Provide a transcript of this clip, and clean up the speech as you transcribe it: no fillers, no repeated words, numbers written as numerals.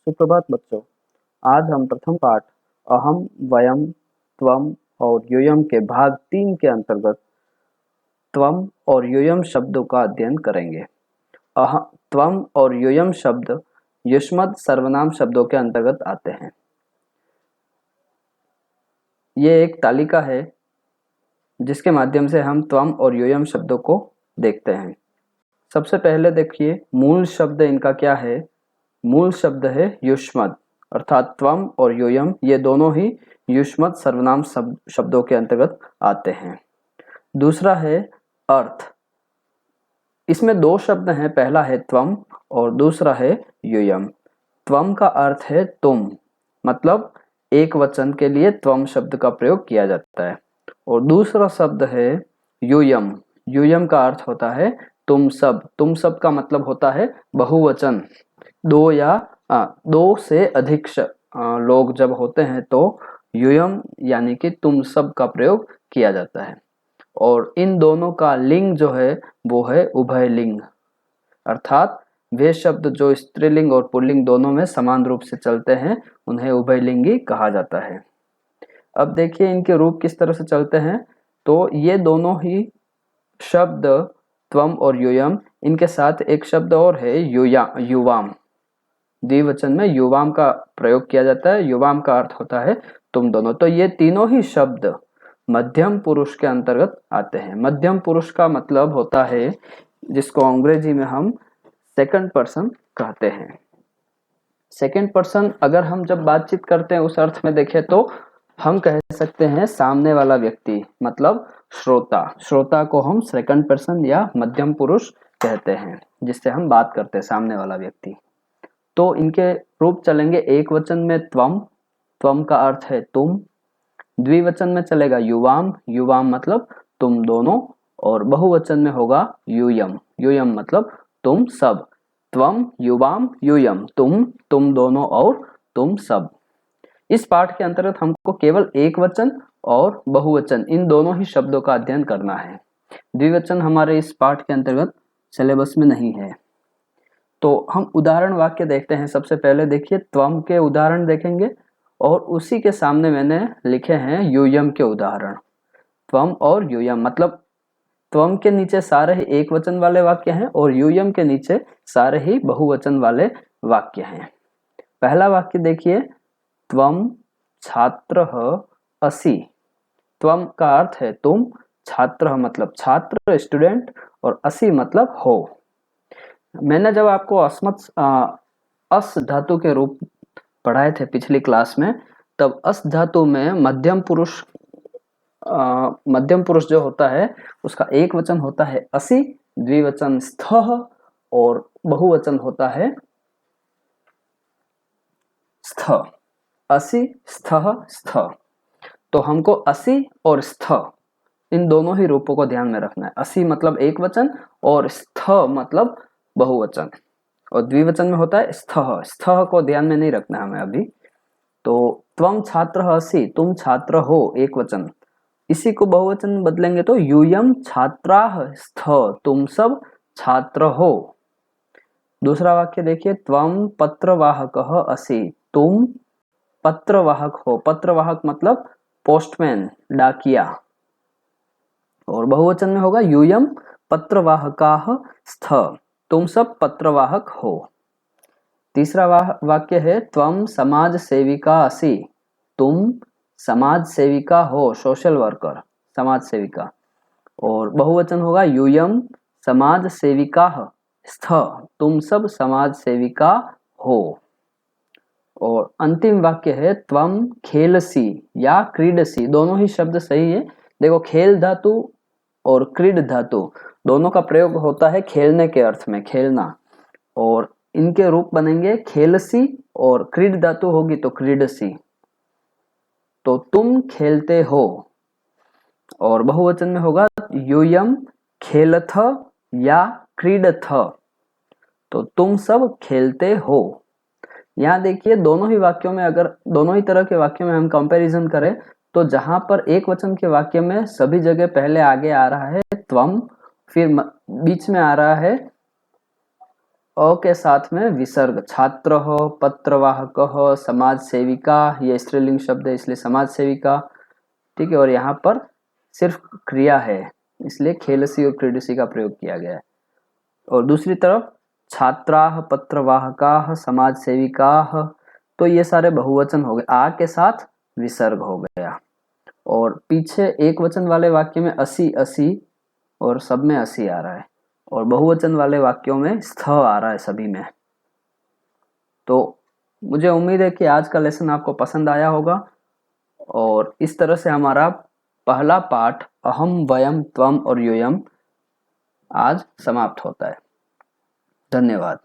सुप्रभात बच्चों। आज हम प्रथम पाठ अहम, वयम, त्वम और यूयम के भाग 3 के अंतर्गत त्वम और यूयम शब्दों का अध्ययन करेंगे। त्वम और यूयम शब्द युष्मद् सर्वनाम शब्दों के अंतर्गत आते हैं। ये एक तालिका है जिसके माध्यम से हम त्वम और यूयम शब्दों को देखते हैं। सबसे पहले देखिए मूल शब्द इनका क्या है। मूल शब्द है युष्मद्, अर्थात त्वम और यूयम ये दोनों ही युष्मद् सर्वनाम शब्दों के अंतर्गत आते हैं। दूसरा है अर्थ। इसमें दो शब्द हैं, पहला है त्वम और दूसरा है यूयम। त्वम का अर्थ है तुम, मतलब एक वचन के लिए त्वम शब्द का प्रयोग किया जाता है। और दूसरा शब्द है यूयम। यूयम का अर्थ होता है तुम सब। तुम सब का मतलब होता है बहुवचन। दो से अधिक लोग जब होते हैं तो यूयम यानी कि तुम सब का प्रयोग किया जाता है। और इन दोनों का लिंग जो है वो है उभय लिंग, अर्थात वे शब्द जो स्त्रीलिंग और पुल्लिंग दोनों में समान रूप से चलते हैं उन्हें उभयलिंगी कहा जाता है। अब देखिए इनके रूप किस तरह से चलते हैं। तो ये दोनों ही शब्द त्वम और यूयम, इनके साथ एक शब्द और है युवाम। द्विवचन में युवाम का प्रयोग किया जाता है। युवाम का अर्थ होता है तुम दोनों। तो ये तीनों ही शब्द मध्यम पुरुष के अंतर्गत आते हैं। मध्यम पुरुष का मतलब होता है जिसको अंग्रेजी में हम सेकंड पर्सन कहते हैं। सेकंड पर्सन अगर हम जब बातचीत करते हैं उस अर्थ में देखें तो हम कह सकते हैं सामने वाला व्यक्ति, मतलब श्रोता। श्रोता को हम सेकंड पर्सन या मध्यम पुरुष कहते हैं, जिससे हम बात करते हैं, सामने वाला व्यक्ति। तो इनके रूप चलेंगे एक वचन में त्वम। त्वम का अर्थ है तुम। द्विवचन में चलेगा युवाम। युवाम मतलब तुम दोनों। और बहुवचन में होगा यूयम। यूयम मतलब तुम सब। त्वम, युवाम, यूयम, तुम दोनों और तुम सब। इस पाठ के अंतर्गत हमको केवल एक वचन और बहुवचन इन दोनों ही शब्दों का अध्ययन करना है। द्विवचन हमारे इस पाठ के अंतर्गत सिलेबस में नहीं है। तो हम उदाहरण वाक्य देखते हैं। सबसे पहले देखिए त्वम के उदाहरण देखेंगे और उसी के सामने मैंने लिखे हैं यूयम के उदाहरण। त्वम और यूयम मतलब त्वम के नीचे सारे ही एक वचन वाले वाक्य हैं और यूयम के नीचे सारे ही बहुवचन वाले वाक्य हैं। पहला वाक्य देखिए, त्वम छात्रः असि। त्वम का अर्थ है तुम, छात्र मतलब छात्र, स्टूडेंट, और असि मतलब हो। मैंने जब आपको अस धातु के रूप पढ़ाए थे पिछली क्लास में, तब अस धातु में मध्यम पुरुष जो होता है उसका एक वचन होता है असि, द्विवचन स्थः और बहुवचन होता है स्थ। असि, स्थः, स्थ। तो हमको असि और स्थ इन दोनों ही रूपों को ध्यान में रखना है। असि मतलब एक वचन और स्थ मतलब बहुवचन, और द्विवचन में होता है स्थः। स्थः को ध्यान में नहीं रखना है हमें अभी। तो त्वम छात्रः असि, तुम छात्र हो, एक वचन। इसी को बहुवचन बदलेंगे तो यूयम छात्राः स्थ, तुम सब छात्र हो। दूसरा वाक्य देखिए, त्वम पत्रवाहकः असि, तुम पत्रवाहक हो। पत्रवाहक मतलब पोस्टमैन, डाकिया। और बहुवचन में होगा यूयम पत्रवाहकाः स्थ, तुम सब पत्रवाहक हो। तीसरा वाक्य है, त्वम समाज सेविका असि, तुम समाज सेविका हो, सोशल वर्कर, समाज सेविका। और बहुवचन होगा यूयम समाज सेविकाः स्थ, तुम सब समाज सेविका हो। और अंतिम वाक्य है, त्वम खेलसी या क्रीडसी। दोनों ही शब्द सही है। देखो खेल धातु और क्रीड धातु दोनों का प्रयोग होता है खेलने के अर्थ में, खेलना। और इनके रूप बनेंगे खेलसी, और क्रीड धातु होगी तो क्रीडसी। तो तुम खेलते हो। और बहुवचन में होगा यूयम खेलथ या क्रीडथ, तो तुम सब खेलते हो। यहाँ देखिए दोनों ही वाक्यों में, अगर दोनों ही तरह के वाक्यों में हम कंपैरिजन करें तो जहां पर एक वचन के वाक्य में सभी जगह पहले आगे आ रहा है त्वम, फिर बीच में आ रहा है अ के साथ में विसर्ग, छात्र, पत्रवाहक, समाज सेविका, ये स्त्रीलिंग शब्द है इसलिए समाज सेविका, ठीक है। और यहाँ पर सिर्फ क्रिया है इसलिए खेलसी और क्रीडसी का प्रयोग किया गया है। और दूसरी तरफ छात्राः, पत्रवाहकाः, समाज सेविकाः, तो ये सारे बहुवचन हो गए, आ के साथ विसर्ग हो गया। और पीछे एक वचन वाले वाक्य में असी असी और सब में असी आ रहा है, और बहुवचन वाले वाक्यों में स्थ आ रहा है सभी में। तो मुझे उम्मीद है कि आज का लेसन आपको पसंद आया होगा, और इस तरह से हमारा पहला पाठ अहम, वयम, त्वम और यूयम आज समाप्त होता है। धन्यवाद।